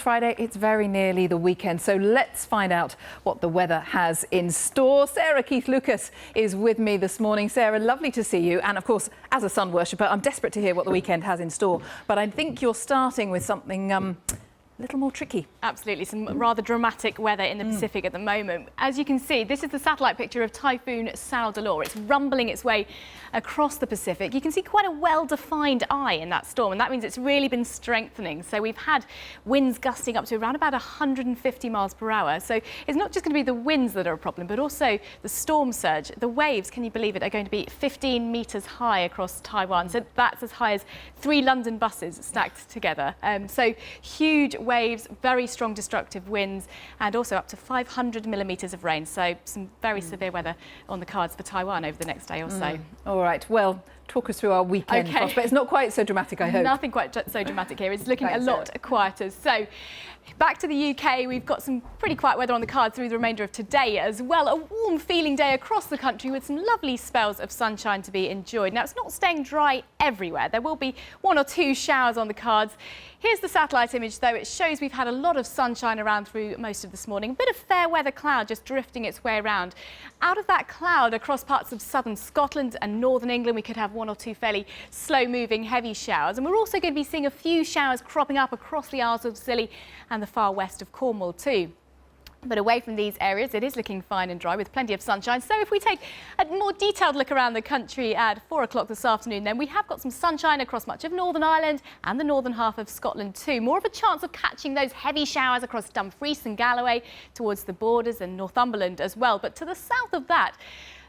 Friday, it's very nearly the weekend, so let's find out what the weather has in store. Sarah Keith-Lucas is with me this morning. Sarah, lovely to see you. And of course, as a sun worshipper, I'm desperate to hear what the weekend has in store. But I think you're starting with something a little more tricky. Absolutely, some rather dramatic weather in the Pacific at the moment. As you can see, this is the satellite picture of Typhoon Saudalor. It's rumbling its way across the Pacific. You can see quite a well-defined eye in that storm, and that means it's really been strengthening. So we've had winds gusting up to around about 150 miles per hour. So it's not just going to be the winds that are a problem, but also the storm surge. The waves, can you believe it, are going to be 15 metres high across Taiwan. So that's as high as 3 London buses stacked together. So huge waves, very strong destructive winds, and also up to 500 millimetres of rain. So some very severe weather on the cards for Taiwan over the next day or so. All right, well, talk us through our weekend prospects. It's not quite so dramatic, I hope. Nothing quite so dramatic here. It's looking a lot quieter. So back to the UK, we've got some pretty quiet weather on the cards through the remainder of today as well. A warm feeling day across the country with some lovely spells of sunshine to be enjoyed. Now, it's not staying dry everywhere. There will be 1 or 2 showers on the cards. Here's the satellite image, though. It shows we've had a lot of sunshine around through most of this morning. A bit of fair weather cloud just drifting its way around. Out of that cloud across parts of southern Scotland and northern England, we could have 1 or 2 fairly slow-moving heavy showers. And we're also going to be seeing a few showers cropping up across the Isles of Scilly and the far west of Cornwall too. But away from these areas, it is looking fine and dry with plenty of sunshine. So if we take a more detailed look around the country at 4 o'clock this afternoon, then we have got some sunshine across much of Northern Ireland and the northern half of Scotland too. More of a chance of catching those heavy showers across Dumfries and Galloway towards the borders and Northumberland as well. But to the south of that,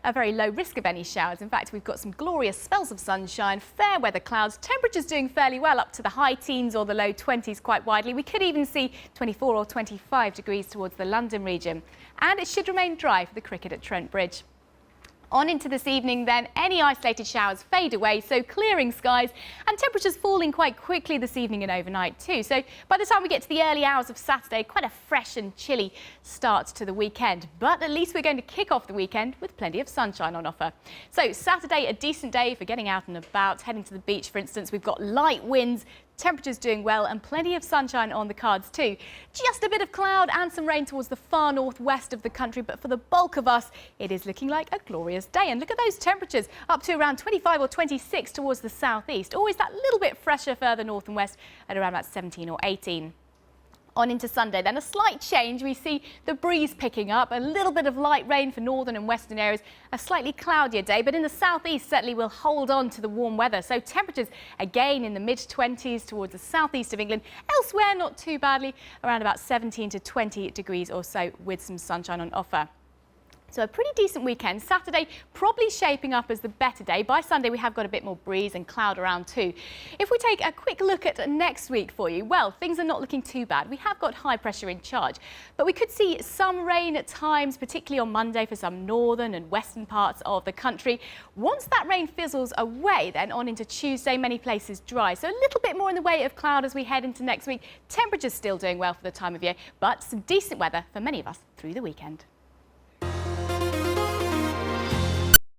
a very low risk of any showers. In fact, we've got some glorious spells of sunshine, fair weather clouds, temperatures doing fairly well up to the high teens or the low 20s quite widely. We could even see 24 or 25 degrees towards the London region. And it should remain dry for the cricket at Trent Bridge. On into this evening then, any isolated showers fade away, so clearing skies and temperatures falling quite quickly this evening and overnight too. So by the time we get to the early hours of Saturday, quite a fresh and chilly start to the weekend. But at least we're going to kick off the weekend with plenty of sunshine on offer. So Saturday, a decent day for getting out and about, heading to the beach for instance. We've got light winds, temperatures doing well and plenty of sunshine on the cards too. Just a bit of cloud and some rain towards the far northwest of the country, but for the bulk of us, it is looking like a glorious day. And look at those temperatures, up to around 25 or 26 towards the southeast. Always that little bit fresher further north and west at around about 17 or 18. On into Sunday, then a slight change. We see the breeze picking up, a little bit of light rain for northern and western areas, a slightly cloudier day, but in the southeast certainly we'll hold on to the warm weather. So temperatures again in the mid-20s towards the southeast of England. Elsewhere, not too badly, around about 17 to 20 degrees or so with some sunshine on offer. So a pretty decent weekend. Saturday probably shaping up as the better day. By Sunday we have got a bit more breeze and cloud around too. If we take a quick look at next week for you, well, things are not looking too bad. We have got high pressure in charge, but we could see some rain at times, particularly on Monday for some northern and western parts of the country. Once that rain fizzles away, then on into Tuesday, many places dry. So a little bit more in the way of cloud as we head into next week. Temperatures still doing well for the time of year, but some decent weather for many of us through the weekend.